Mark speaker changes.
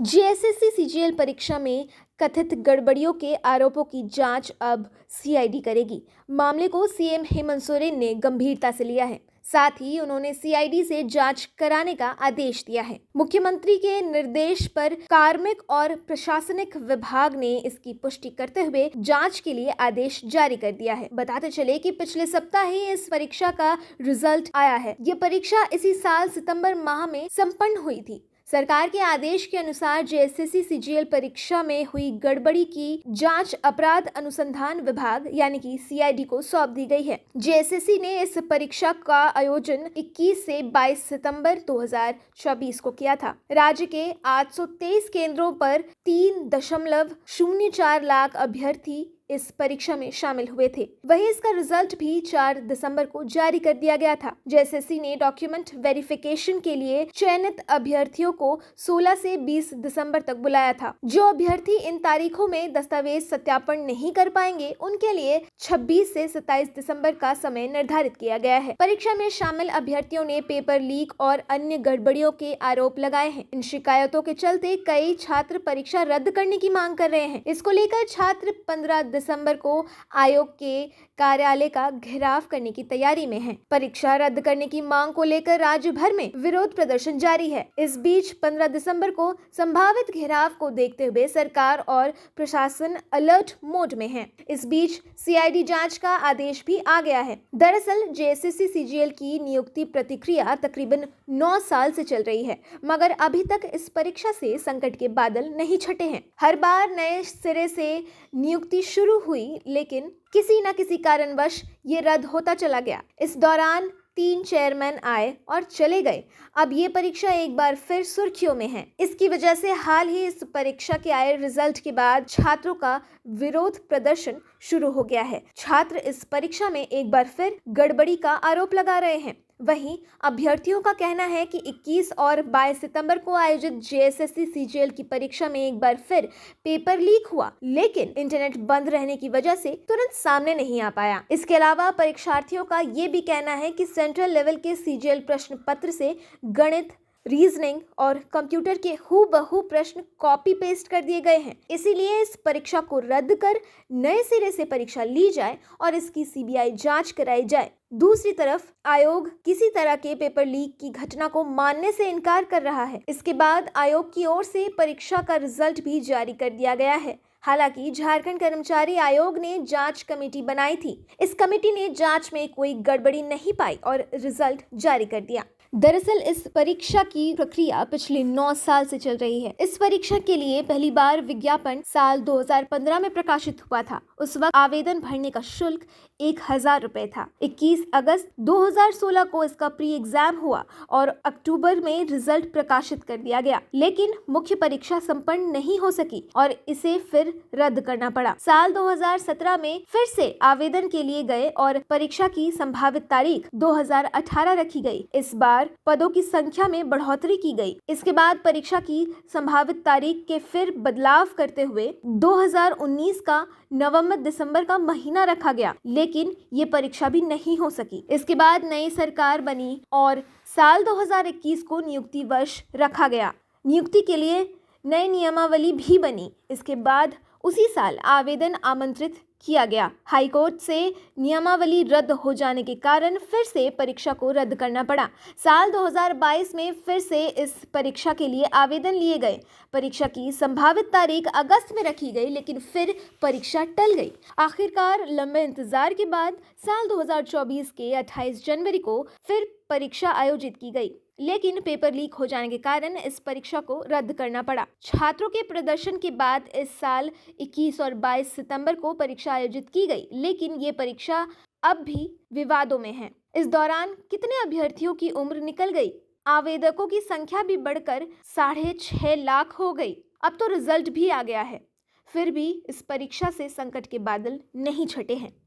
Speaker 1: JSSC CGL परीक्षा में कथित गड़बड़ियों के आरोपों की जांच अब सीआईडी करेगी। मामले को सीएम हेमंत सोरेन ने गंभीरता से लिया है। साथ ही उन्होंने सीआईडी से जांच कराने का आदेश दिया है। मुख्यमंत्री के निर्देश पर कार्मिक और प्रशासनिक विभाग ने इसकी पुष्टि करते हुए जांच के लिए आदेश जारी कर दिया है। बताते चले कि पिछले सप्ताह ही इस परीक्षा का रिजल्ट आया है। ये परीक्षा इसी साल सितंबर माह में संपन्न हुई थी। सरकार के आदेश के अनुसार जेएसएससी सीजीएल परीक्षा में हुई गड़बड़ी की जांच अपराध अनुसंधान विभाग यानी कि सीआईडी को सौंप दी गई है। जेएसएससी ने इस परीक्षा का आयोजन 21 से 22 सितंबर 2024 को किया था। राज्य के 823 केंद्रों पर 3.04 लाख अभ्यर्थी इस परीक्षा में शामिल हुए थे। वहीं इसका रिजल्ट भी 4 दिसंबर को जारी कर दिया गया था। जेएसएससी ने डॉक्यूमेंट वेरिफिकेशन के लिए चयनित अभ्यर्थियों को 16 से 20 दिसंबर तक बुलाया था। जो अभ्यर्थी इन तारीखों में दस्तावेज सत्यापन नहीं कर पाएंगे, उनके लिए 26 से 27 दिसंबर का समय निर्धारित किया गया है। परीक्षा में शामिल अभ्यर्थियों ने पेपर लीक और अन्य गड़बड़ियों के आरोप लगाए हैं। इन शिकायतों के चलते कई छात्र परीक्षा रद्द करने की मांग कर रहे हैं। इसको लेकर छात्र 15 दिसंबर को आयोग के कार्यालय का घेराव करने की तैयारी में हैं। परीक्षा रद्द करने की मांग को लेकर राज्य भर में विरोध प्रदर्शन जारी है। इस बीच 15 दिसंबर को संभावित घेराव को देखते हुए सरकार और प्रशासन अलर्ट मोड में है। इस बीच सीआईडी जांच का आदेश भी आ गया है। दरअसल जेएसएससी सीजीएल की नियुक्ति प्रक्रिया तकरीबन 9 साल से चल रही है, मगर अभी तक इस परीक्षा से संकट के बादल नहीं छटे हैं। हर बार नए सिरे से नियुक्ति शुरू हुई, लेकिन किसी न किसी कारणवश ये रद्द होता चला गया। इस दौरान 3 चेयरमैन आए और चले गए। अब ये परीक्षा एक बार फिर सुर्खियों में है। इसकी वजह से हाल ही इस परीक्षा के आए रिजल्ट के बाद छात्रों का विरोध प्रदर्शन शुरू हो गया है। छात्र इस परीक्षा में एक बार फिर गड़बड़ी का आरोप लगा रहे हैं। वहीं अभ्यर्थियों का कहना है कि 21 और 22 सितंबर को आयोजित जेएसएससी सीजीएल की परीक्षा में एक बार फिर पेपर लीक हुआ, लेकिन इंटरनेट बंद रहने की वजह से तुरंत सामने नहीं आ पाया। इसके अलावा परीक्षार्थियों का ये भी कहना है कि सेंट्रल लेवल के सीजीएल प्रश्न पत्र से गणित, रीजनिंग और कंप्यूटर के हूबहू प्रश्न कॉपी पेस्ट कर दिए गए हैं। इसीलिए इस परीक्षा को रद्द कर नए सिरे से परीक्षा ली जाए और इसकी सीबीआई जांच कराई जाए। दूसरी तरफ आयोग किसी तरह के पेपर लीक की घटना को मानने से इनकार कर रहा है। इसके बाद आयोग की ओर से परीक्षा का रिजल्ट भी जारी कर दिया गया है। हालांकि झारखंड कर्मचारी आयोग ने जांच कमेटी बनाई थी। इस कमेटी ने जांच में कोई गड़बड़ी नहीं पाई और रिजल्ट जारी कर दिया। दरअसल इस परीक्षा की प्रक्रिया पिछले 9 साल से चल रही है। इस परीक्षा के लिए पहली बार विज्ञापन साल 2015 में प्रकाशित हुआ था। उस वक्त आवेदन भरने का शुल्क 1000 रुपए था। 21 अगस्त 2016 को इसका प्री एग्जाम हुआ और अक्टूबर में रिजल्ट प्रकाशित कर दिया गया, लेकिन मुख्य परीक्षा संपन्न नहीं हो सकी और इसे फिर रद्द करना पड़ा। साल 2017 में फिर से आवेदन के लिए गए और परीक्षा की संभावित तारीख 2018 रखी गई। इस बार पदों की संख्या में बढ़ोतरी की गई। इसके बाद परीक्षा की संभावित तारीख के फिर बदलाव करते हुए 2019 का नवंबर-दिसंबर का महीना रखा गया, लेकिन ये परीक्षा भी नहीं हो सकी। इसके बाद नई सरकार बनी और साल 2021 को नियुक्ति वर्ष रखा गया। नियुक्ति के लिए नई नियमावली भी बनी। इसके बाद उसी साल आवेदन आमंत्रित किया गया। हाईकोर्ट से नियमावली रद्द हो जाने के कारण फिर से परीक्षा को रद्द करना पड़ा। साल 2022 में फिर से इस परीक्षा के लिए आवेदन लिए गए। परीक्षा की संभावित तारीख अगस्त में रखी गई, लेकिन फिर परीक्षा टल गई। आखिरकार लंबे इंतजार के बाद साल 2024 के 28 जनवरी को फिर परीक्षा आयोजित की गई, लेकिन पेपर लीक हो जाने के कारण इस परीक्षा को रद्द करना पड़ा। छात्रों के प्रदर्शन के बाद इस साल 21 और 22 सितंबर को परीक्षा आयोजित की गई, लेकिन ये परीक्षा अब भी विवादों में है। इस दौरान कितने अभ्यर्थियों की उम्र निकल गई, आवेदकों की संख्या भी बढ़कर 6.5 लाख हो गई। अब तो रिजल्ट भी आ गया है, फिर भी इस परीक्षा से संकट के बादल नहीं छटे हैं।